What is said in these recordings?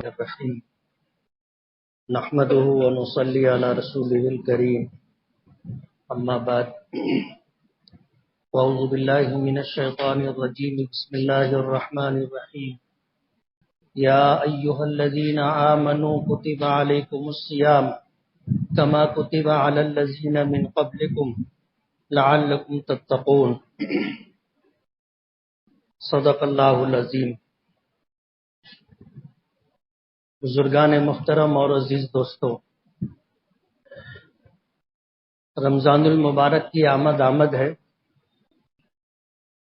الرحیم نحمده ونصلی علی رسوله الکریم اما بعد اعوذ باللہ من الشیطان الرجیم بسم اللہ الرحمن الرحیم یا ایہا الذین آمنوا کتب علیکم الصیام کما کتب علی الذین من قبلکم لعلکم تتقون صدق اللہ العظیم۔ بزرگان محترم اور عزیز دوستو، رمضان المبارک کی آمد ہے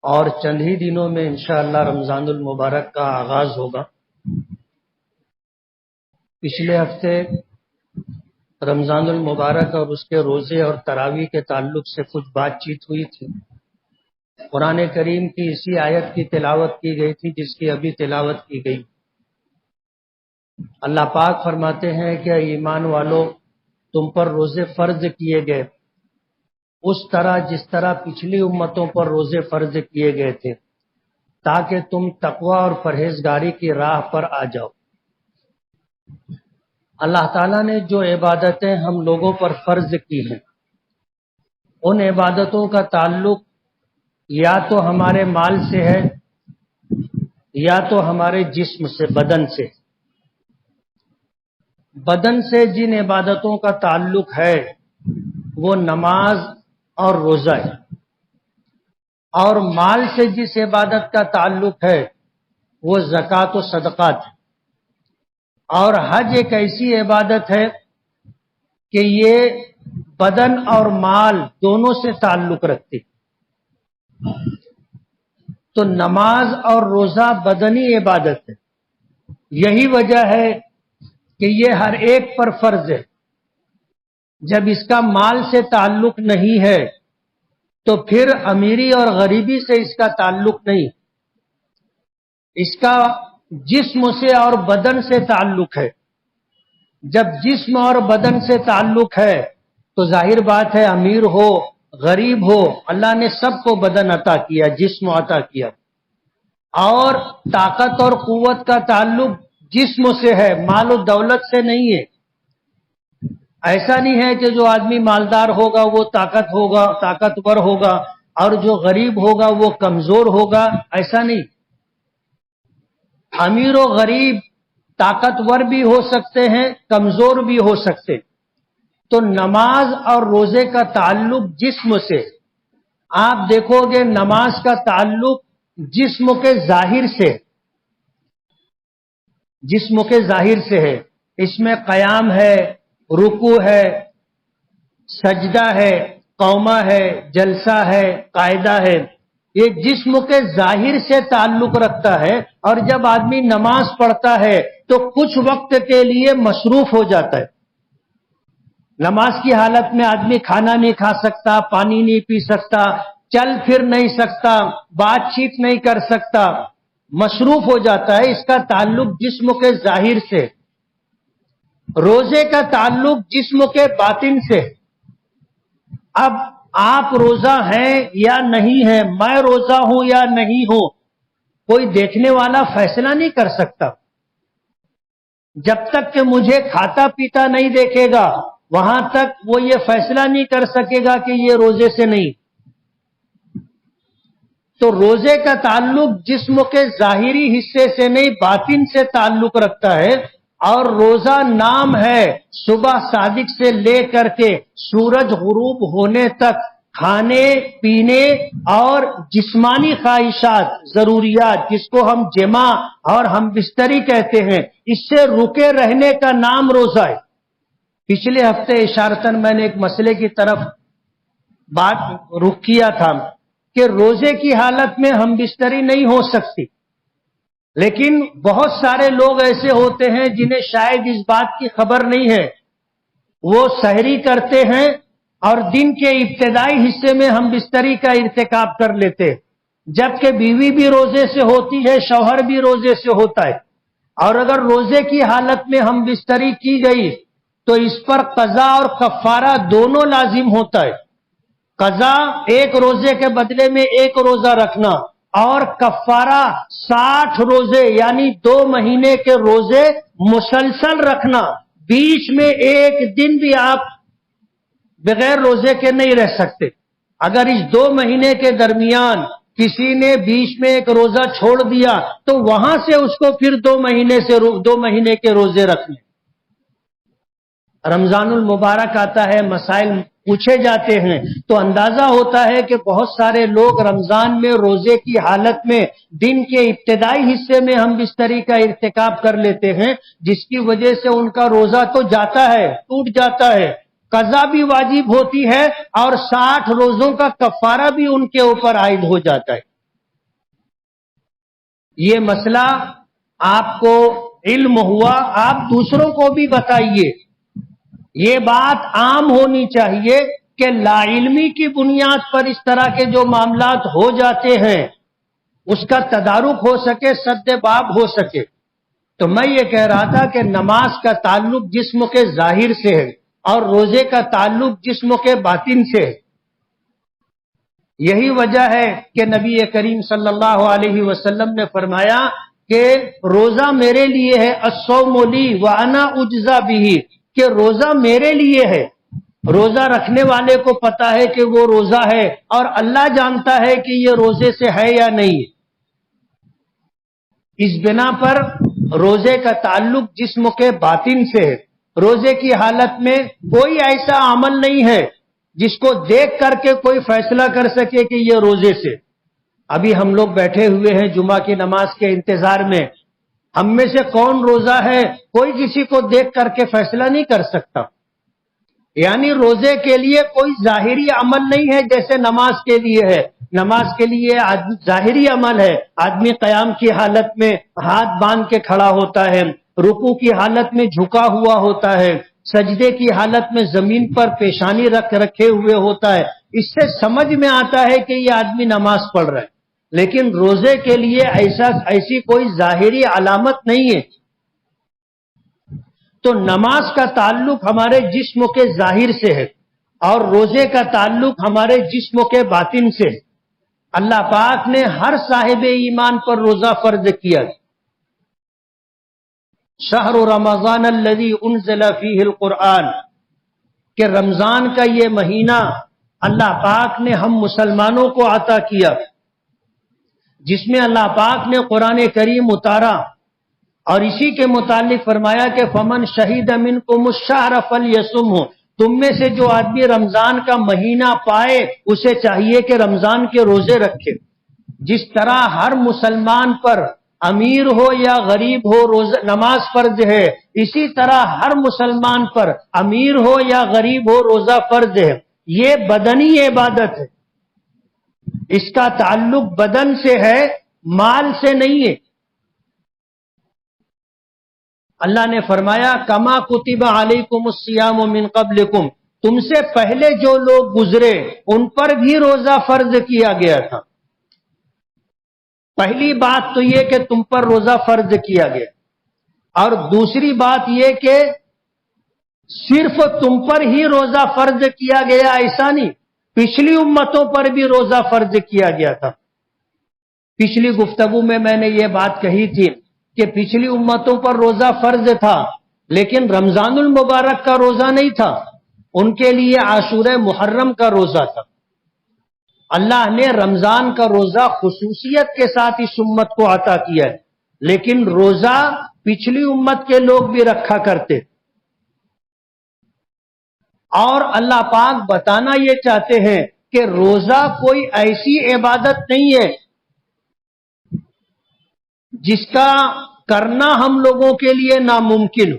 اور چند ہی دنوں میں انشاءاللہ رمضان المبارک کا آغاز ہوگا۔ پچھلے ہفتے رمضان المبارک اور اس کے روزے اور تراویح کے تعلق سے کچھ بات چیت ہوئی تھی۔ قرآن کریم کی اسی آیت کی تلاوت کی گئی تھی جس کی ابھی تلاوت کی گئی۔ اللہ پاک فرماتے ہیں کہ ایمان والو، تم پر روزے فرض کیے گئے اس طرح جس طرح پچھلی امتوں پر روزے فرض کیے گئے تھے، تاکہ تم تقوی اور پرہیزگاری کی راہ پر آ جاؤ۔ اللہ تعالیٰ نے جو عبادتیں ہم لوگوں پر فرض کی ہیں، ان عبادتوں کا تعلق یا تو ہمارے مال سے ہے یا تو ہمارے جسم سے، بدن سے۔ بدن سے جن عبادتوں کا تعلق ہے وہ نماز اور روزہ ہے، اور مال سے جس عبادت کا تعلق ہے وہ زکوٰۃ و صدقات ہے۔ اور حج ایک ایسی عبادت ہے کہ یہ بدن اور مال دونوں سے تعلق رکھتی۔ تو نماز اور روزہ بدنی عبادت ہے، یہی وجہ ہے کہ یہ ہر ایک پر فرض ہے۔ جب اس کا مال سے تعلق نہیں ہے تو پھر امیری اور غریبی سے اس کا تعلق نہیں، اس کا جسم سے اور بدن سے تعلق ہے۔ جب جسم اور بدن سے تعلق ہے تو ظاہر بات ہے، امیر ہو غریب ہو، اللہ نے سب کو بدن عطا کیا، جسم عطا کیا۔ اور طاقت اور قوت کا تعلق جسم سے ہے، مال و دولت سے نہیں ہے۔ ایسا نہیں ہے کہ جو آدمی مالدار ہوگا وہ طاقتور ہوگا اور جو غریب ہوگا وہ کمزور ہوگا، ایسا نہیں۔ امیر و غریب طاقتور بھی ہو سکتے ہیں، کمزور بھی ہو سکتے۔ تو نماز اور روزے کا تعلق جسم سے، آپ دیکھو گے نماز کا تعلق جسم کے ظاہر سے، جسم کے ظاہر سے ہے۔ اس میں قیام ہے، رکوع ہے، سجدہ ہے، قومہ ہے، جلسہ ہے، قاعدہ ہے۔ یہ جسم کے ظاہر سے تعلق رکھتا ہے، اور جب آدمی نماز پڑھتا ہے تو کچھ وقت کے لیے مصروف ہو جاتا ہے۔ نماز کی حالت میں آدمی کھانا نہیں کھا سکتا، پانی نہیں پی سکتا، چل پھر نہیں سکتا، بات چیت نہیں کر سکتا، مصروف ہو جاتا ہے۔ اس کا تعلق جسم کے ظاہر سے۔ روزے کا تعلق جسم کے باطن سے۔ اب آپ روزہ ہیں یا نہیں ہیں، میں روزہ ہوں یا نہیں ہوں، کوئی دیکھنے والا فیصلہ نہیں کر سکتا۔ جب تک کہ مجھے کھاتا پیتا نہیں دیکھے گا، وہاں تک وہ یہ فیصلہ نہیں کر سکے گا کہ یہ روزے سے نہیں۔ تو روزے کا تعلق جسم کے ظاہری حصے سے نہیں، باطن سے تعلق رکھتا ہے۔ اور روزہ نام ہے صبح صادق سے لے کر کے سورج غروب ہونے تک کھانے پینے اور جسمانی خواہشات، ضروریات، جس کو ہم جماع اور ہم بستری کہتے ہیں، اس سے رکے رہنے کا نام روزہ ہے۔ پچھلے ہفتے اشارتاً میں نے ایک مسئلے کی طرف بات رخ کیا تھا کہ روزے کی حالت میں ہم بستری نہیں ہو سکتی، لیکن بہت سارے لوگ ایسے ہوتے ہیں جنہیں شاید اس بات کی خبر نہیں ہے، وہ سحری کرتے ہیں اور دن کے ابتدائی حصے میں ہم بستری کا ارتکاب کر لیتے، جبکہ بیوی بھی روزے سے ہوتی ہے، شوہر بھی روزے سے ہوتا ہے۔ اور اگر روزے کی حالت میں ہم بستری کی گئی تو اس پر قضا اور کفارہ دونوں لازم ہوتا ہے۔ قضا ایک روزے کے بدلے میں ایک روزہ رکھنا، اور کفارہ 60 روزے یعنی 2 مہینے کے روزے مسلسل رکھنا، بیچ میں ایک دن بھی آپ بغیر روزے کے نہیں رہ سکتے۔ اگر اس 2 مہینے کے درمیان کسی نے بیچ میں ایک روزہ چھوڑ دیا تو وہاں سے اس کو پھر 2 مہینے کے روزے رکھنے۔ رمضان المبارک آتا ہے، مسائل پوچھے جاتے ہیں تو اندازہ ہوتا ہے کہ بہت سارے لوگ رمضان میں روزے کی حالت میں دن کے ابتدائی حصے میں ہم بستری کا ارتکاب کر لیتے ہیں، جس کی وجہ سے ان کا روزہ تو جاتا ہے، ٹوٹ جاتا ہے، قضا بھی واجب ہوتی ہے اور 60 روزوں کا کفارہ بھی ان کے اوپر عائد ہو جاتا ہے۔ یہ مسئلہ آپ کو علم ہوا، آپ دوسروں کو بھی بتائیے۔ یہ بات عام ہونی چاہیے کہ لا علمی کی بنیاد پر اس طرح کے جو معاملات ہو جاتے ہیں اس کا تدارک ہو سکے، سد باب ہو سکے۔ تو میں یہ کہہ رہا تھا کہ نماز کا تعلق جسم کے ظاہر سے ہے اور روزے کا تعلق جسم کے باطن سے ہے۔ یہی وجہ ہے کہ نبی کریم صلی اللہ علیہ وسلم نے فرمایا کہ روزہ میرے لیے ہے، الصوم لی وانا اجزا بہ، کہ روزہ میرے لیے ہے۔ روزہ رکھنے والے کو پتا ہے کہ وہ روزہ ہے اور اللہ جانتا ہے کہ یہ روزے سے ہے یا نہیں۔ اس بنا پر روزے کا تعلق جسم کے باطن سے ہے۔ روزے کی حالت میں کوئی ایسا عمل نہیں ہے جس کو دیکھ کر کے کوئی فیصلہ کر سکے کہ یہ روزے سے۔ ابھی ہم لوگ بیٹھے ہوئے ہیں جمعہ کی نماز کے انتظار میں، ہم میں سے کون روزہ ہے کوئی کسی کو دیکھ کر کے فیصلہ نہیں کر سکتا۔ یعنی روزے کے لیے کوئی ظاہری عمل نہیں ہے جیسے نماز کے لیے ہے۔ نماز کے لیے ظاہری عمل ہے، آدمی قیام کی حالت میں ہاتھ باندھ کے کھڑا ہوتا ہے، رکوع کی حالت میں جھکا ہوا ہوتا ہے، سجدے کی حالت میں زمین پر پیشانی رکھے ہوئے ہوتا ہے۔ اس سے سمجھ میں آتا ہے کہ یہ آدمی نماز پڑھ رہا ہے، لیکن روزے کے لیے ایسی کوئی ظاہری علامت نہیں ہے۔ تو نماز کا تعلق ہمارے جسم کے ظاہر سے ہے اور روزے کا تعلق ہمارے جسم کے باطن سے ہے۔ اللہ پاک نے ہر صاحب ایمان پر روزہ فرض کیا۔ شہر رمضان الذی انزل فیہ القرآن، کہ رمضان کا یہ مہینہ اللہ پاک نے ہم مسلمانوں کو عطا کیا، جس میں اللہ پاک نے قرآن کریم اتارا اور اسی کے متعلق فرمایا کہ فمن شہید منکم الشہر فلیصمہ، تم میں سے جو آدمی رمضان کا مہینہ پائے اسے چاہیے کہ رمضان کے روزے رکھے۔ جس طرح ہر مسلمان پر امیر ہو یا غریب ہو نماز فرض ہے، اسی طرح ہر مسلمان پر امیر ہو یا غریب ہو روزہ فرض ہے۔ یہ بدنی عبادت ہے، اس کا تعلق بدن سے ہے، مال سے نہیں ہے۔ اللہ نے فرمایا کما کتب علیکم الصیام من قبلکم، تم سے پہلے جو لوگ گزرے ان پر بھی روزہ فرض کیا گیا تھا۔ پہلی بات تو یہ کہ تم پر روزہ فرض کیا گیا، اور دوسری بات یہ کہ صرف تم پر ہی روزہ فرض کیا گیا ایسا نہیں، پچھلی امتوں پر بھی روزہ فرض کیا گیا تھا۔ پچھلی گفتگو میں نے یہ بات کہی تھی کہ پچھلی امتوں پر روزہ فرض تھا لیکن رمضان المبارک کا روزہ نہیں تھا، ان کے لیے عاشورہ محرم کا روزہ تھا۔ اللہ نے رمضان کا روزہ خصوصیت کے ساتھ اس امت کو عطا کیا ہے، لیکن روزہ پچھلی امت کے لوگ بھی رکھا کرتے، اور اللہ پاک بتانا یہ چاہتے ہیں کہ روزہ کوئی ایسی عبادت نہیں ہے جس کا کرنا ہم لوگوں کے لیے ناممکن ہو۔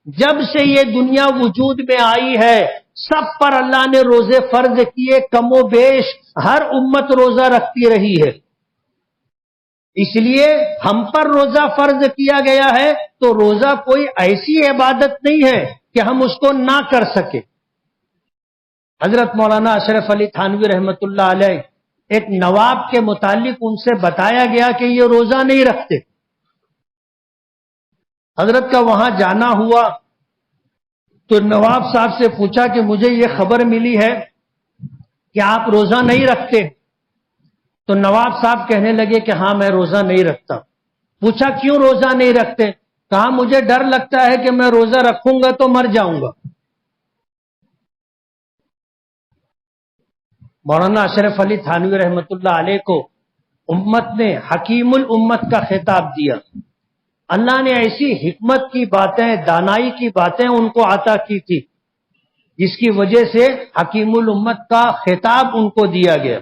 جب سے یہ دنیا وجود میں آئی ہے سب پر اللہ نے روزے فرض کیے، کم و بیش ہر امت روزہ رکھتی رہی ہے، اس لیے ہم پر روزہ فرض کیا گیا ہے تو روزہ کوئی ایسی عبادت نہیں ہے کہ ہم اس کو نہ کر سکیں۔ حضرت مولانا اشرف علی تھانوی رحمت اللہ علیہ ایک نواب کے متعلق ان سے بتایا گیا کہ یہ روزہ نہیں رکھتے۔ حضرت کا وہاں جانا ہوا تو نواب صاحب سے پوچھا کہ مجھے یہ خبر ملی ہے کہ آپ روزہ نہیں رکھتے، تو نواب صاحب کہنے لگے کہ ہاں میں روزہ نہیں رکھتا. پوچھا کیوں روزہ نہیں رکھتے؟ کہا مجھے ڈر لگتا ہے کہ میں روزہ رکھوں گا تو مر جاؤں گا. مولانا اشرف علی تھانوی رحمۃ اللہ علیہ کو امت نے حکیم الامت کا خطاب دیا. اللہ نے ایسی حکمت کی باتیں، دانائی کی باتیں ان کو عطا کی تھی جس کی وجہ سے حکیم الامت کا خطاب ان کو دیا گیا.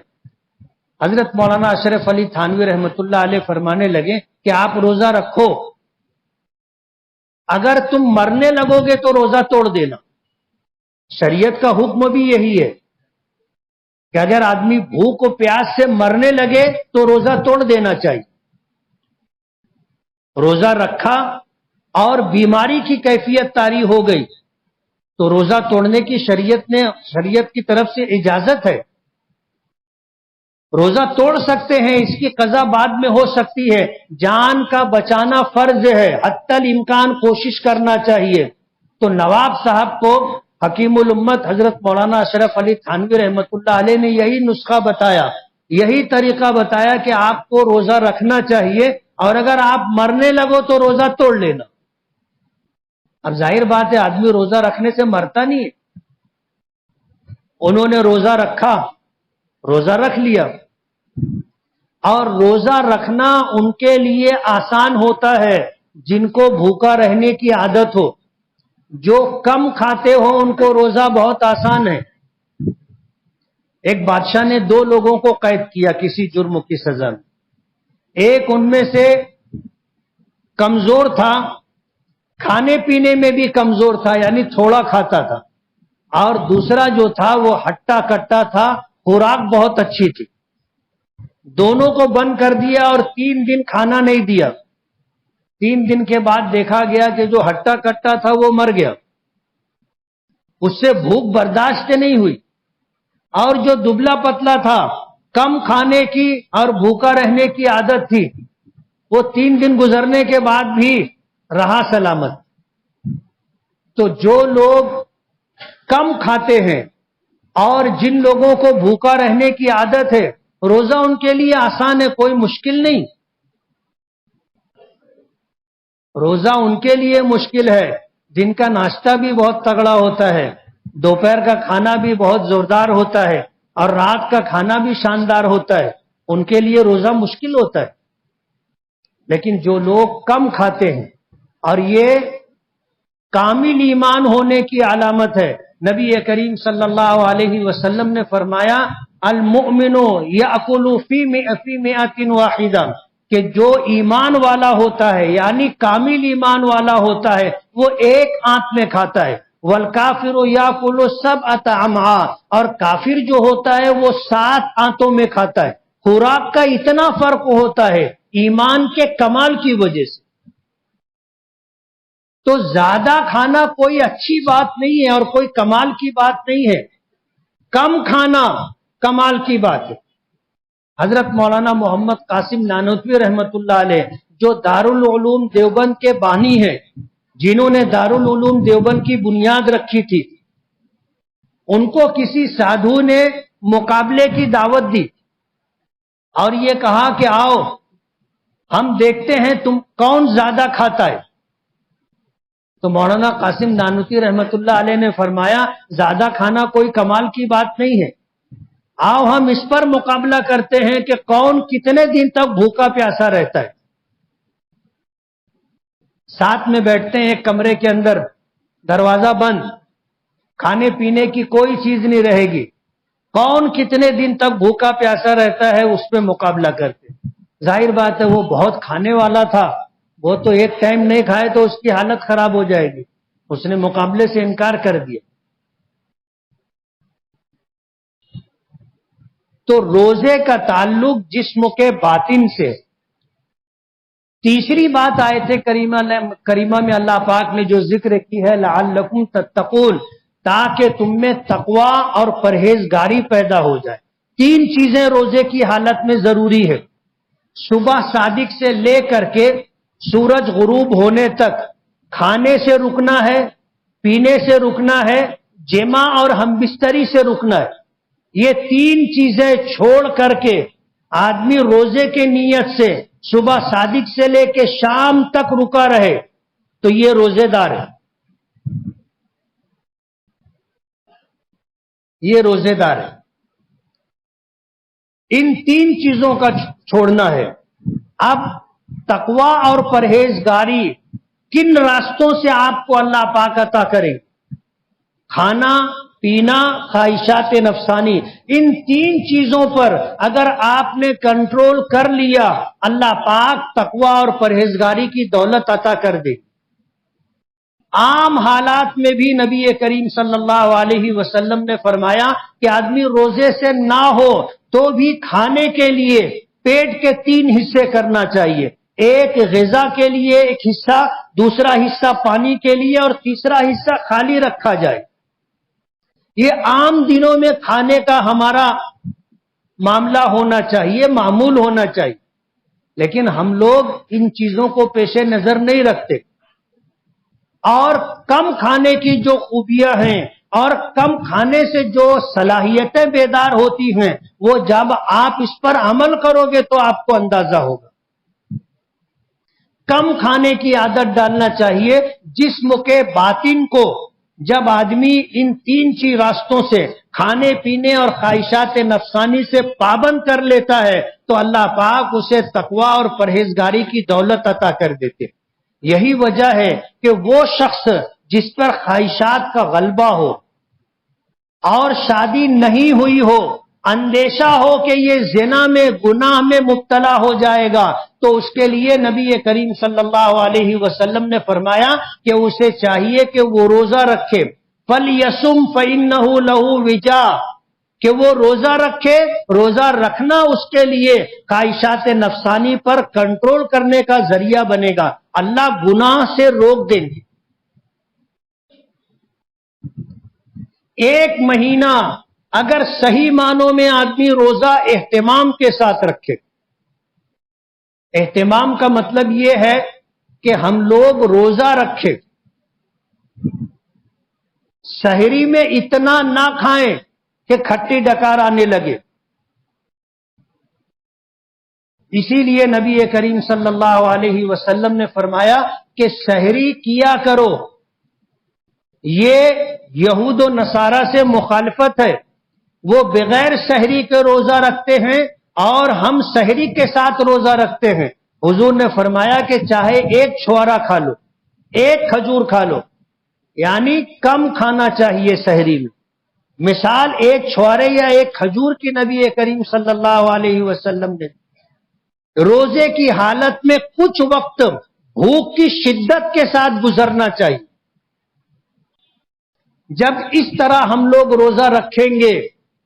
حضرت مولانا اشرف علی تھانوی رحمۃ اللہ علیہ فرمانے لگے کہ آپ روزہ رکھو، اگر تم مرنے لگو گے تو روزہ توڑ دینا. شریعت کا حکم بھی یہی ہے کہ اگر آدمی بھوک و پیاس سے مرنے لگے تو روزہ توڑ دینا چاہیے. روزہ رکھا اور بیماری کی کیفیت طاری ہو گئی تو روزہ توڑنے کی شریعت کی طرف سے اجازت ہے. روزہ توڑ سکتے ہیں، اس کی قضا بعد میں ہو سکتی ہے. جان کا بچانا فرض ہے، حتی الامکان کوشش کرنا چاہیے. تو نواب صاحب کو حکیم الامت حضرت مولانا اشرف علی تھانوی رحمۃ اللہ علیہ نے یہی نسخہ بتایا، یہی طریقہ بتایا کہ آپ کو روزہ رکھنا چاہیے اور اگر آپ مرنے لگو تو روزہ توڑ لینا. اب ظاہر بات ہے آدمی روزہ رکھنے سے مرتا نہیں ہے. انہوں نے روزہ رکھا، روزہ رکھ لیا، اور روزہ رکھنا ان کے لیے آسان ہوتا ہے جن کو بھوکا رہنے کی عادت ہو. جو کم کھاتے ہو ان کو روزہ بہت آسان ہے. ایک بادشاہ نے 2 لوگوں کو قید کیا کسی جرم کی سزا میں. ایک ان میں سے کمزور تھا، کھانے پینے میں بھی کمزور تھا، یعنی تھوڑا کھاتا تھا، اور دوسرا جو تھا وہ ہٹا کٹا تھا، خوراک بہت اچھی تھی. دونوں کو بند کر دیا اور 3 دن کھانا نہیں دیا. 3 دن کے بعد دیکھا گیا کہ جو ہٹا کٹا تھا وہ مر گیا، اس سے بھوک برداشت نہیں ہوئی. اور جو دبلا پتلا تھا، کم کھانے کی اور بھوکا رہنے کی عادت تھی، وہ 3 دن گزرنے کے بعد بھی رہا سلامت. تو جو لوگ کم کھاتے ہیں اور جن لوگوں کو بھوکا رہنے کی عادت ہے، روزہ ان کے لیے آسان ہے، کوئی مشکل نہیں. روزہ ان کے لیے مشکل ہے جن کا ناشتہ بھی بہت تگڑا ہوتا ہے، دوپہر کا کھانا بھی بہت زوردار ہوتا ہے اور رات کا کھانا بھی شاندار ہوتا ہے. ان کے لیے روزہ مشکل ہوتا ہے. لیکن جو لوگ کم کھاتے ہیں، اور یہ کامل ایمان ہونے کی علامت ہے. نبی کریم صلی اللہ علیہ وسلم نے فرمایا المؤمن یأکل فی مئۃ واحدہ، کہ جو ایمان والا ہوتا ہے یعنی کامل ایمان والا ہوتا ہے وہ ایک آنت میں کھاتا ہے. والکافر یأکل سبعۃ امعاء، اور کافر جو ہوتا ہے وہ 7 آنتوں میں کھاتا ہے. خوراک کا اتنا فرق ہوتا ہے ایمان کے کمال کی وجہ سے. تو زیادہ کھانا کوئی اچھی بات نہیں ہے اور کوئی کمال کی بات نہیں ہے، کم کھانا کمال کی بات ہے. حضرت مولانا محمد قاسم نانوتوی رحمت اللہ علیہ جو دارالعلوم دیوبند کے بانی ہیں، جنہوں نے دارالعلوم دیوبند کی بنیاد رکھی تھی، ان کو کسی سادھو نے مقابلے کی دعوت دی اور یہ کہا کہ آؤ ہم دیکھتے ہیں تم کون زیادہ کھاتا ہے. تو مولانا قاسم نانوتوی رحمت اللہ علیہ نے فرمایا زیادہ کھانا کوئی کمال کی بات نہیں ہے، آؤ ہم اس پر مقابلہ کرتے ہیں کہ کون کتنے دن تک بھوکا پیاسا رہتا ہے. ساتھ میں بیٹھتے ہیں ایک کمرے کے اندر، دروازہ بند، کھانے پینے کی کوئی چیز نہیں رہے گی، کون کتنے دن تک بھوکا پیاسا رہتا ہے اس پہ مقابلہ کرتے. ظاہر بات ہے وہ بہت کھانے والا تھا، وہ تو ایک ٹائم نہیں کھائے تو اس کی حالت خراب ہو جائے گی، اس نے مقابلے سے انکار کر دیا. تو روزے کا تعلق جسم کے باطن سے. تیسری بات آیت کریمہ میں اللہ پاک نے جو ذکر کی ہے لعلکم تتقون، تاکہ تم میں تقوی اور پرہیزگاری پیدا ہو جائے. 3 چیزیں روزے کی حالت میں ضروری ہے. صبح صادق سے لے کر کے سورج غروب ہونے تک کھانے سے رکنا ہے، پینے سے رکنا ہے، جماع اور ہم بستری سے رکنا ہے. یہ 3 چیزیں چھوڑ کر کے آدمی روزے کے نیت سے صبح صادق سے لے کے شام تک رکا رہے تو یہ روزے دار ہے، یہ روزے دار ہے۔ ان تین چیزوں کا چھوڑنا ہے۔ اب تقوی اور پرہیزگاری کن راستوں سے آپ کو اللہ پاک عطا کرے؟ کھانا پینا، خواہشات نفسانی، ان تین چیزوں پر اگر آپ نے کنٹرول کر لیا، اللہ پاک تقوی اور پرہیزگاری کی دولت عطا کر دے۔ عام حالات میں بھی نبی کریم صلی اللہ علیہ وسلم نے فرمایا کہ آدمی روزے سے نہ ہو تو بھی کھانے کے لیے پیٹ کے تین حصے کرنا چاہیے، ایک غذا کے لیے ایک حصہ، دوسرا حصہ پانی کے لیے اور تیسرا حصہ خالی رکھا جائے۔ یہ عام دنوں میں کھانے کا ہمارا معاملہ ہونا چاہیے، معمول ہونا چاہیے، لیکن ہم لوگ ان چیزوں کو پیش نظر نہیں رکھتے، اور کم کھانے کی جو خوبیاں ہیں اور کم کھانے سے جو صلاحیتیں بیدار ہوتی ہیں، وہ جب آپ اس پر عمل کرو گے تو آپ کو اندازہ ہوگا۔ کم کھانے کی عادت ڈالنا چاہیے جسم کے باطن کو۔ جب آدمی ان تین راستوں سے کھانے پینے اور خواہشات نفسانی سے پابند کر لیتا ہے تو اللہ پاک اسے تقوی اور پرہیزگاری کی دولت عطا کر دیتے۔ یہی وجہ ہے کہ وہ شخص جس پر خواہشات کا غلبہ ہو اور شادی نہیں ہوئی ہو، اندیشہ ہو کہ یہ زنا میں گناہ میں مبتلا ہو جائے گا، تو اس کے لیے نبی کریم صلی اللہ علیہ وسلم نے فرمایا کہ اسے چاہیے کہ وہ روزہ رکھے، فَلْيَصُمْ فَإِنَّهُ لَهُ وِجَاءٌ، کہ وہ روزہ رکھے۔ روزہ رکھنا اس کے لیے خواہشات نفسانی پر کنٹرول کرنے کا ذریعہ بنے گا، اللہ گناہ سے روک دیں گے۔ ایک مہینہ اگر صحیح معنوں میں آدمی روزہ اہتمام کے ساتھ رکھے، اہتمام کا مطلب یہ ہے کہ ہم لوگ روزہ رکھے، سحری میں اتنا نہ کھائیں کہ کھٹی ڈکار آنے لگے۔ اسی لیے نبی کریم صلی اللہ علیہ وسلم نے فرمایا کہ سحری کیا کرو۔ یہ یہود و نصارہ سے مخالفت ہے، وہ بغیر سحری کے روزہ رکھتے ہیں اور ہم سحری کے ساتھ روزہ رکھتے ہیں۔ حضور نے فرمایا کہ چاہے ایک چھوارا کھا لو، ایک کھجور کھا لو، یعنی کم کھانا چاہیے سحری میں۔ مثال ایک چھوارے یا ایک کھجور کی نبی کریم صلی اللہ علیہ وسلم نے۔ روزے کی حالت میں کچھ وقت بھوک کی شدت کے ساتھ گزرنا چاہیے۔ جب اس طرح ہم لوگ روزہ رکھیں گے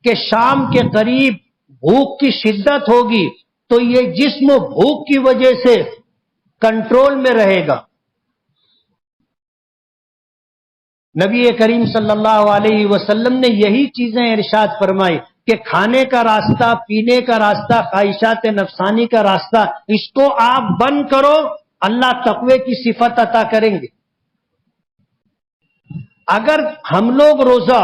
کہ شام کے قریب بھوک کی شدت ہوگی تو یہ جسم بھوک کی وجہ سے کنٹرول میں رہے گا۔ نبی کریم صلی اللہ علیہ وسلم نے یہی چیزیں ارشاد فرمائی کہ کھانے کا راستہ، پینے کا راستہ، خواہشات نفسانی کا راستہ، اس کو آپ بند کرو، اللہ تقوی کی صفت عطا کریں گے۔ اگر ہم لوگ روزہ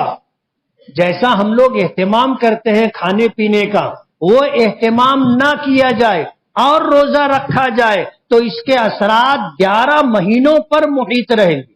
جیسا ہم لوگ اہتمام کرتے ہیں کھانے پینے کا، وہ اہتمام نہ کیا جائے اور روزہ رکھا جائے تو اس کے اثرات 11 مہینوں پر محیط رہیں گے۔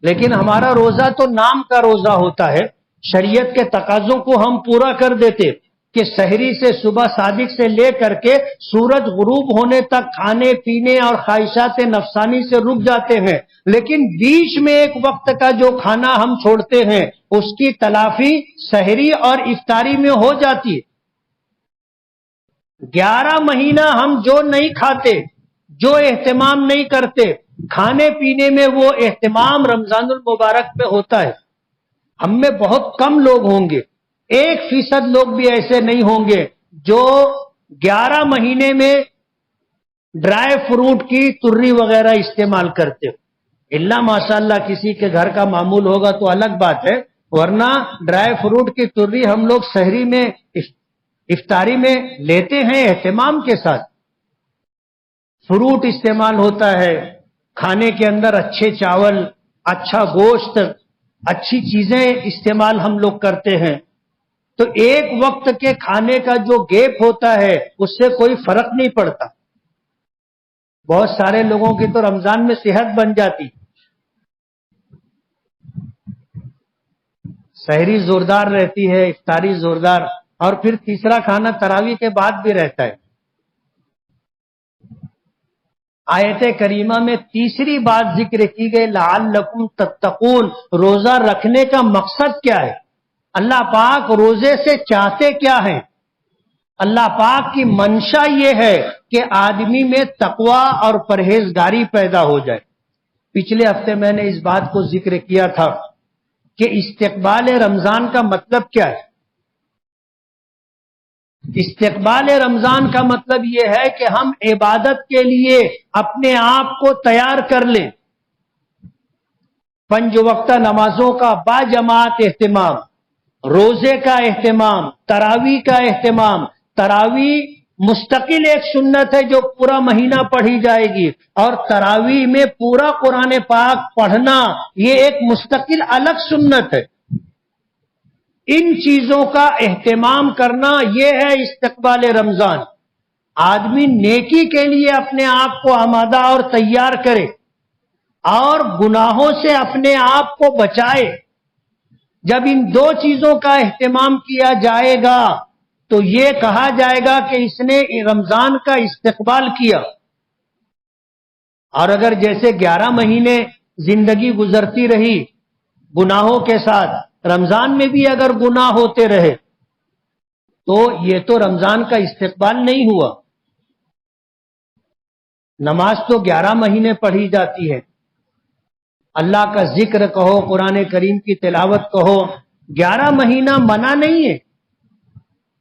لیکن ہمارا روزہ تو نام کا روزہ ہوتا ہے، شریعت کے تقاضوں کو ہم پورا کر دیتے کہ سحری سے صبح صادق سے لے کر کے سورج غروب ہونے تک کھانے پینے اور خواہشات نفسانی سے رک جاتے ہیں، لیکن بیچ میں ایک وقت کا جو کھانا ہم چھوڑتے ہیں اس کی تلافی سحری اور افطاری میں ہو جاتی ہے۔ 11 مہینہ ہم جو نہیں کھاتے، جو اہتمام نہیں کرتے کھانے پینے میں، وہ اہتمام رمضان المبارک میں ہوتا ہے۔ ہم میں بہت کم لوگ ہوں گے، 1% لوگ بھی ایسے نہیں ہوں گے جو 11 مہینے میں ڈرائی فروٹ کی تری وغیرہ استعمال کرتے ہو۔ اللہ ماشاءاللہ کسی کے گھر کا معمول ہوگا تو الگ بات ہے، ورنہ ڈرائی فروٹ کی تری ہم لوگ سحری میں افطاری میں لیتے ہیں اہتمام کے ساتھ۔ فروٹ استعمال ہوتا ہے کھانے کے اندر، اچھے چاول، اچھا گوشت، اچھی چیزیں استعمال ہم لوگ کرتے ہیں۔ تو ایک وقت کے کھانے کا جو گیپ ہوتا ہے اس سے کوئی فرق نہیں پڑتا. بہت سارے لوگوں کی تو رمضان میں صحت بن جاتی، سحری زوردار رہتی ہے، افطاری زوردار، اور پھر تیسرا کھانا تراویح کے بعد بھی رہتا ہے. آیت کریمہ میں تیسری بات ذکر کی گئی لعلکم تتقون. روزہ رکھنے کا مقصد کیا ہے؟ اللہ پاک روزے سے چاہتے کیا ہیں؟ اللہ پاک کی منشا یہ ہے کہ آدمی میں تقوی اور پرہیزگاری پیدا ہو جائے. پچھلے ہفتے میں نے اس بات کو ذکر کیا تھا کہ استقبال رمضان کا مطلب کیا ہے. استقبال رمضان کا مطلب یہ ہے کہ ہم عبادت کے لیے اپنے آپ کو تیار کر لیں. 5 وقتہ نمازوں کا باجماعت اہتمام، روزے کا اہتمام، تراویح کا اہتمام. تراویح مستقل ایک سنت ہے جو پورا مہینہ پڑھی جائے گی، اور تراویح میں پورا قرآن پاک پڑھنا یہ ایک مستقل الگ سنت ہے. ان چیزوں کا اہتمام کرنا یہ ہے استقبال رمضان. آدمی نیکی کے لیے اپنے آپ کو آمادہ اور تیار کرے اور گناہوں سے اپنے آپ کو بچائے. جب ان 2 چیزوں کا اہتمام کیا جائے گا تو یہ کہا جائے گا کہ اس نے رمضان کا استقبال کیا. اور اگر جیسے 11 مہینے زندگی گزرتی رہی گناہوں کے ساتھ، رمضان میں بھی اگر گناہ ہوتے رہے تو یہ تو رمضان کا استقبال نہیں ہوا. نماز تو 11 مہینے پڑھی جاتی ہے، اللہ کا ذکر کہو، قرآن کریم کی تلاوت کہو. 11 مہینہ منع نہیں ہے،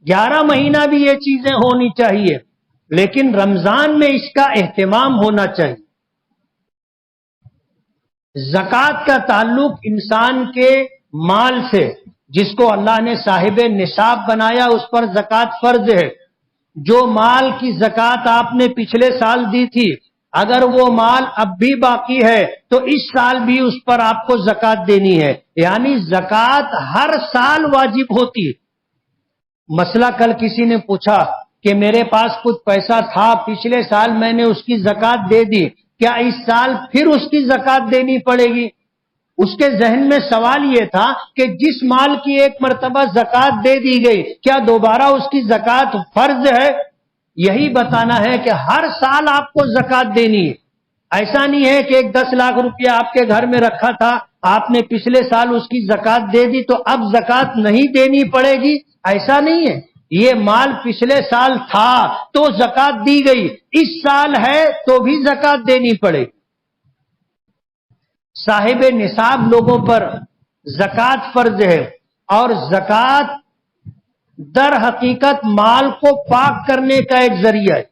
11 مہینہ بھی یہ چیزیں ہونی چاہیے، لیکن رمضان میں اس کا اہتمام ہونا چاہیے. زکوٰۃ کا تعلق انسان کے مال سے، جس کو اللہ نے صاحب نصاب بنایا اس پر زکوٰۃ فرض ہے. جو مال کی زکوٰۃ آپ نے پچھلے سال دی تھی، اگر وہ مال اب بھی باقی ہے تو اس سال بھی اس پر آپ کو زکوٰۃ دینی ہے. یعنی زکوٰۃ ہر سال واجب ہوتی ہے. مسئلہ کل کسی نے پوچھا کہ میرے پاس کچھ پیسہ تھا، پچھلے سال میں نے اس کی زکوٰۃ دے دی، کیا اس سال پھر اس کی زکوٰۃ دینی پڑے گی؟ اس کے ذہن میں سوال یہ تھا کہ جس مال کی ایک مرتبہ زکوٰۃ دے دی گئی، کیا دوبارہ اس کی زکوٰۃ فرض ہے؟ یہی بتانا ہے کہ ہر سال آپ کو زکوٰۃ دینی ہے. ایسا نہیں ہے کہ ایک 10 لاکھ روپیہ آپ کے گھر میں رکھا تھا، آپ نے پچھلے سال اس کی زکوٰۃ دے دی تو اب زکوٰۃ نہیں دینی پڑے گی. ایسا نہیں ہے. یہ مال پچھلے سال تھا تو زکوٰۃ دی گئی، اس سال ہے تو بھی زکوٰۃ دینی پڑے. صاحب نصاب لوگوں پر زکوٰۃ فرض ہے، اور زکوٰۃ در حقیقت مال کو پاک کرنے کا ایک ذریعہ ہے.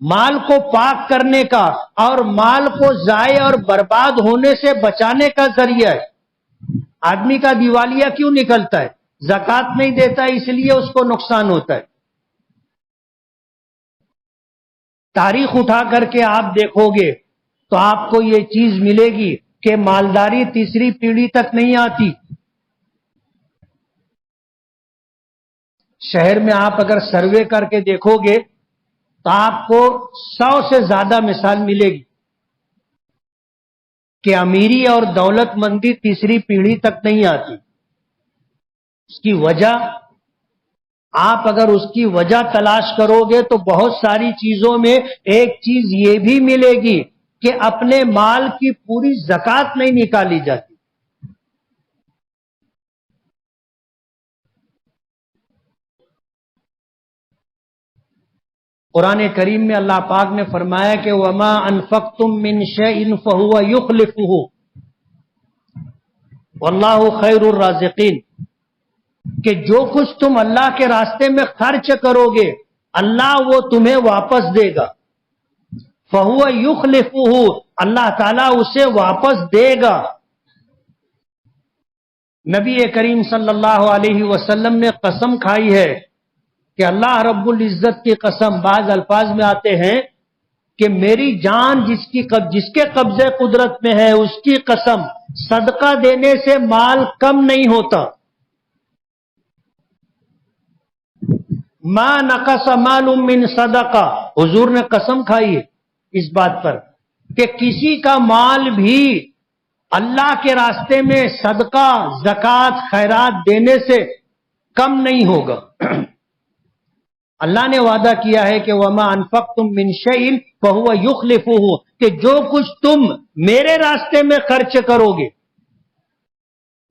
مال کو پاک کرنے کا اور مال کو ضائع اور برباد ہونے سے بچانے کا ذریعہ ہے. آدمی کا دیوالیہ کیوں نکلتا ہے؟ زکوٰۃ نہیں دیتا اس لیے اس کو نقصان ہوتا ہے. تاریخ اٹھا کر کے آپ دیکھو گے تو آپ کو یہ چیز ملے گی کہ مالداری تیسری پیڑھی تک نہیں آتی. شہر میں آپ اگر سروے کر کے دیکھو گے تو آپ کو 100 سے زیادہ مثال ملے گی کہ امیری اور دولت مندی تیسری پیڑھی تک نہیں آتی. اس کی وجہ، آپ اگر اس کی وجہ تلاش کرو گے تو بہت ساری چیزوں میں ایک چیز یہ بھی ملے گی کہ اپنے مال کی پوری زکوٰۃ نہیں نکالی جاتی. قرآن کریم میں اللہ پاک نے فرمایا کہ وَمَا أَنفَقْتُم مِّن شَيْءٍ فَهُوَ يُخْلِفُهُ وَاللَّهُ خَيْرُ الرَّازِقِينَ، کہ جو کچھ تم اللہ کے راستے میں خرچ کرو گے اللہ وہ تمہیں واپس دے گا. فَهُوَ يُخْلِفُهُ، اللہ تعالیٰ اسے واپس دے گا. نبی کریم صلی اللہ علیہ وسلم نے قسم کھائی ہے کہ اللہ رب العزت کی قسم، بعض الفاظ میں آتے ہیں کہ میری جان جس کے قبضے قدرت میں ہے اس کی قسم، صدقہ دینے سے مال کم نہیں ہوتا. ما نقص مال من صدقہ، حضور نے قسم کھائی ہے اس بات پر کہ کسی کا مال بھی اللہ کے راستے میں صدقہ، زکات، خیرات دینے سے کم نہیں ہوگا۔ اللہ نے وعدہ کیا ہے کہ وما انفقتم من شیء فهو یخلفہ، کہ جو کچھ تم میرے راستے میں خرچ کرو گے،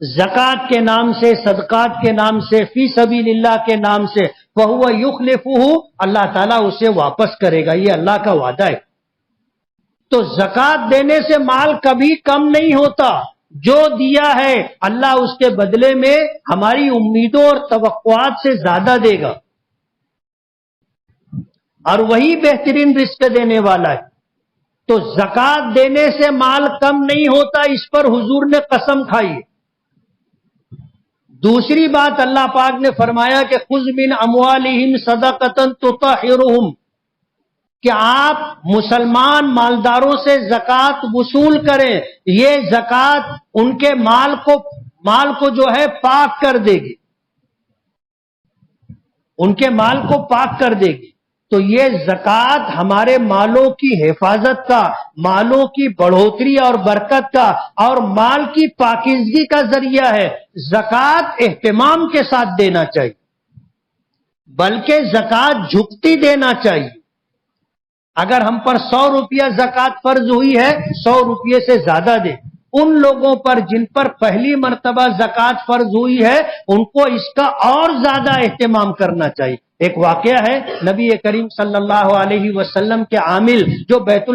زکات کے نام سے، صدقات کے نام سے، فی سبیل اللہ کے نام سے، فهو یخلفہ، اللہ تعالیٰ اسے واپس کرے گا، یہ اللہ کا وعدہ ہے۔ تو زکات دینے سے مال کبھی کم نہیں ہوتا، جو دیا ہے اللہ اس کے بدلے میں ہماری امیدوں اور توقعات سے زیادہ دے گا، اور وہی بہترین رزق دینے والا ہے۔ تو زکات دینے سے مال کم نہیں ہوتا، اس پر حضور نے قسم کھائی۔ دوسری بات اللہ پاک نے فرمایا کہ خذ من اموالہم صدقۃ تطہرہم، کہ آپ مسلمان مالداروں سے زکات وصول کریں، یہ زکات ان کے مال کو جو ہے پاک کر دے گی، ان کے مال کو پاک کر دے گی۔ تو یہ زکات ہمارے مالوں کی حفاظت کا، مالوں کی بڑھوتری اور برکت کا، اور مال کی پاکیزگی کا ذریعہ ہے۔ زکات اہتمام کے ساتھ دینا چاہیے، بلکہ زکات جھکتی دینا چاہیے۔ اگر ہم پر 100 روپیہ زکات فرض ہوئی ہے، 100 روپیے سے زیادہ دے۔ ان لوگوں پر جن پر پہلی مرتبہ زکات فرض ہوئی ہے، ان کو اس کا اور زیادہ اہتمام کرنا چاہیے۔ ایک واقعہ ہے، نبی کریم صلی اللہ علیہ وسلم کے عامل جو بیت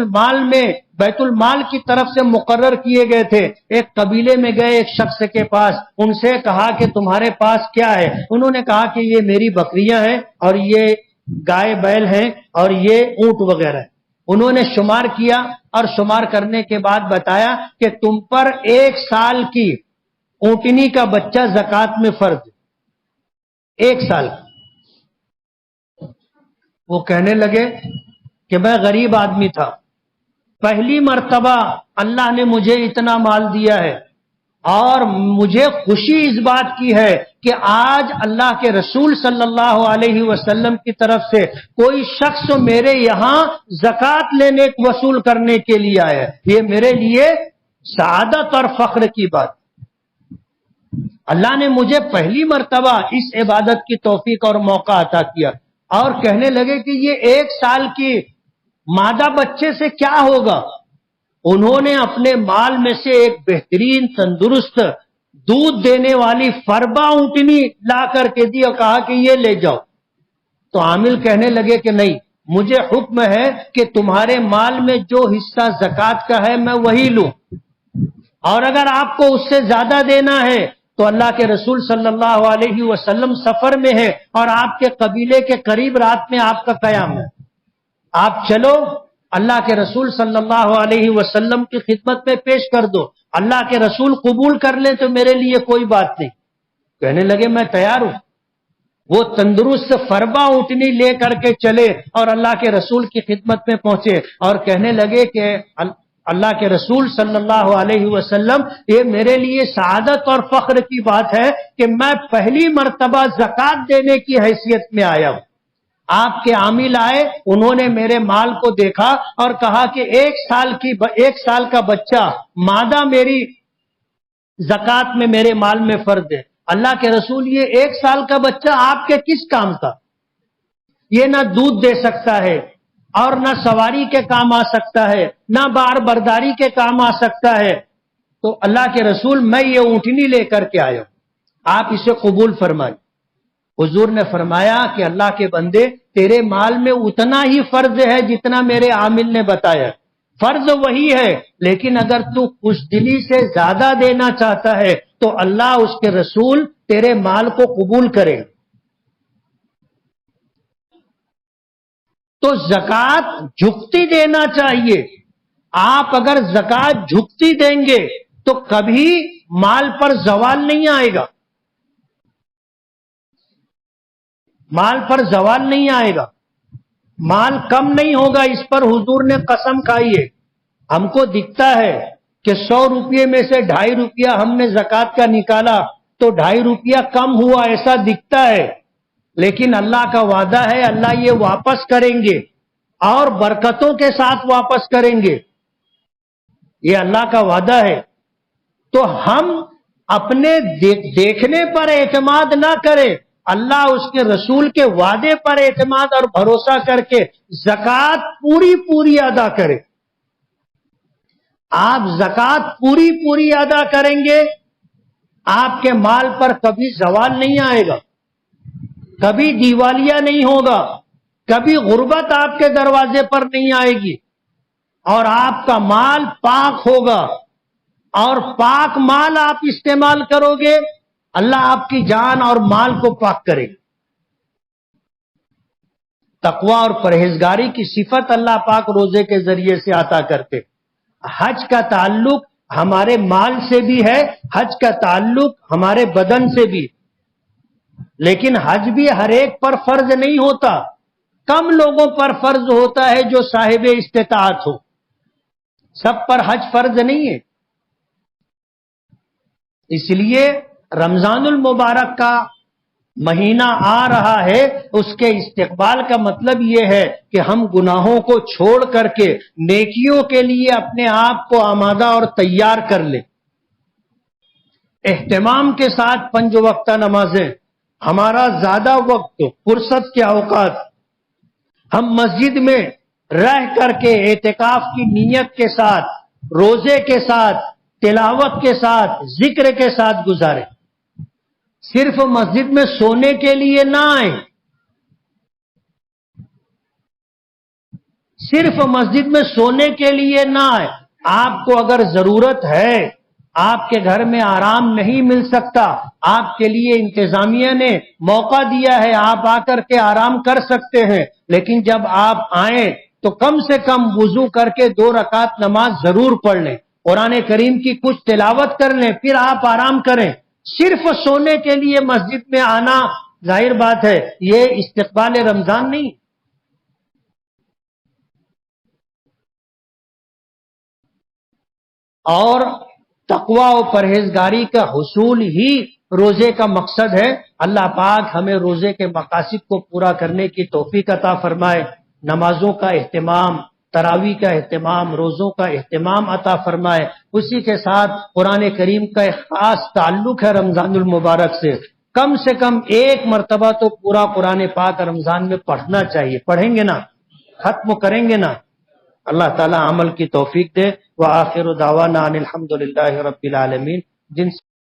المال کی طرف سے مقرر کیے گئے تھے، ایک قبیلے میں گئے، ایک شخص کے پاس، ان سے کہا کہ تمہارے پاس کیا ہے؟ انہوں نے کہا کہ یہ میری بکریاں ہیں، اور یہ گائے بیل ہیں، اور یہ اونٹ وغیرہ ہے۔ انہوں نے شمار کیا، اور شمار کرنے کے بعد بتایا کہ تم پر 1 سال کی اونٹنی کا بچہ زکات میں فرض ہے، 1 سال۔ وہ کہنے لگے کہ میں غریب آدمی تھا، پہلی مرتبہ اللہ نے مجھے اتنا مال دیا ہے، اور مجھے خوشی اس بات کی ہے کہ آج اللہ کے رسول صلی اللہ علیہ وسلم کی طرف سے کوئی شخص میرے یہاں زکات لینے وصول کرنے کے لیے آیا ہے، یہ میرے لیے سعادت اور فخر کی بات۔ اللہ نے مجھے پہلی مرتبہ اس عبادت کی توفیق اور موقع عطا کیا۔ اور کہنے لگے کہ یہ 1 سال کی مادہ بچے سے کیا ہوگا؟ انہوں نے اپنے مال میں سے ایک بہترین تندرست دودھ دینے والی فربا اونٹنی لا کر کے دی اور کہا کہ یہ لے جاؤ۔ تو عامل کہنے لگے کہ نہیں، مجھے حکم ہے کہ تمہارے مال میں جو حصہ زکات کا ہے میں وہی لوں، اور اگر آپ کو اس سے زیادہ دینا ہے تو اللہ کے رسول صلی اللہ علیہ وسلم سفر میں ہے، اور آپ کے قبیلے کے قریب رات میں آپ کا قیام ہے، آپ چلو اللہ کے رسول صلی اللہ علیہ وسلم کی خدمت میں پیش کر دو، اللہ کے رسول قبول کر لیں تو میرے لیے کوئی بات نہیں۔ کہنے لگے میں تیار ہوں۔ وہ تندرست فربا اونٹنی لے کر کے چلے اور اللہ کے رسول کی خدمت میں پہنچے، اور کہنے لگے کہ اللہ کے رسول صلی اللہ علیہ وسلم، یہ میرے لیے سعادت اور فخر کی بات ہے کہ میں پہلی مرتبہ زکات دینے کی حیثیت میں آیا ہوں۔ آپ کے عامل آئے، انہوں نے میرے مال کو دیکھا اور کہا کہ 1 سال کا بچہ مادہ میری زکات میں میرے مال میں فرض ہے۔ اللہ کے رسول، یہ 1 سال کا بچہ آپ کے کس کام کا؟ یہ نہ دودھ دے سکتا ہے، اور نہ سواری کے کام آ سکتا ہے، نہ بار برداری کے کام آ سکتا ہے۔ تو اللہ کے رسول، میں یہ اونٹنی لے کر کے آیا ہوں، آپ اسے قبول فرمائیں۔ حضور نے فرمایا کہ اللہ کے بندے، تیرے مال میں اتنا ہی فرض ہے جتنا میرے عامل نے بتایا، فرض وہی ہے، لیکن اگر تو خوش دلی سے زیادہ دینا چاہتا ہے تو اللہ اس کے رسول تیرے مال کو قبول کرے۔ تو زکات جھکتی دینا چاہیے۔ آپ اگر زکات جھکتی دیں گے تو کبھی مال پر زوال نہیں آئے گا، مال پر زوال نہیں آئے گا، مال کم نہیں ہوگا، اس پر حضور نے قسم کھائی ہے۔ ہم کو دکھتا ہے کہ 100 روپے میں سے 2.5 روپیہ ہم نے زکات کا نکالا تو 2.5 روپیہ کم ہوا، ایسا دکھتا ہے، لیکن اللہ کا وعدہ ہے اللہ یہ واپس کریں گے اور برکتوں کے ساتھ واپس کریں گے، یہ اللہ کا وعدہ ہے۔ تو ہم اپنے دیکھنے پر اعتماد نہ کریں، اللہ اس کے رسول کے وعدے پر اعتماد اور بھروسہ کر کے زکوٰۃ پوری پوری ادا کریں۔ آپ زکوٰۃ پوری پوری ادا کریں گے، آپ کے مال پر کبھی زوال نہیں آئے گا، کبھی دیوالیہ نہیں ہوگا، کبھی غربت آپ کے دروازے پر نہیں آئے گی، اور آپ کا مال پاک ہوگا، اور پاک مال آپ استعمال کرو گے، اللہ آپ کی جان اور مال کو پاک کرے گا۔ تقوی اور پرہیزگاری کی صفت اللہ پاک روزے کے ذریعے سے عطا کرتے۔ حج کا تعلق ہمارے مال سے بھی ہے، حج کا تعلق ہمارے بدن سے بھی، لیکن حج بھی ہر ایک پر فرض نہیں ہوتا، کم لوگوں پر فرض ہوتا ہے جو صاحب استطاعت ہو، سب پر حج فرض نہیں ہے۔ اس لیے رمضان المبارک کا مہینہ آ رہا ہے، اس کے استقبال کا مطلب یہ ہے کہ ہم گناہوں کو چھوڑ کر کے نیکیوں کے لیے اپنے آپ کو آمادہ اور تیار کر لیں، اہتمام کے ساتھ 5 وقتہ نمازیں، ہمارا زیادہ وقت فرصت کے اوقات ہم مسجد میں رہ کر کے اعتکاف کی نیت کے ساتھ، روزے کے ساتھ، تلاوت کے ساتھ، ذکر کے ساتھ گزاریں۔ صرف مسجد میں سونے کے لیے نہ آئیں، صرف مسجد میں سونے کے لیے نہ آئیں۔ آپ کو اگر ضرورت ہے، آپ کے گھر میں آرام نہیں مل سکتا، آپ کے لیے انتظامیہ نے موقع دیا ہے، آپ آ کر کے آرام کر سکتے ہیں، لیکن جب آپ آئیں تو کم سے کم وضو کر کے 2 رکعت نماز ضرور پڑھ لیں، قرآن کریم کی کچھ تلاوت کر لیں، پھر آپ آرام کریں۔ صرف سونے کے لیے مسجد میں آنا، ظاہر بات ہے یہ استقبال رمضان نہیں۔ اور تقوی و پرہیزگاری کا حصول ہی روزے کا مقصد ہے۔ اللہ پاک ہمیں روزے کے مقاصد کو پورا کرنے کی توفیق عطا فرمائے، نمازوں کا اہتمام، تراویح کا اہتمام، روزوں کا اہتمام عطا فرمائے۔ اسی کے ساتھ قرآن کریم کا ایک خاص تعلق ہے رمضان المبارک سے کم 1 مرتبہ تو پورا قرآن پاک رمضان میں پڑھنا چاہیے۔ پڑھیں گے نا، ختم کریں گے نا، اللہ تعالی عمل کی توفیق دے۔ وآخر دعوانا ان الحمد للہ رب العالمین۔ جن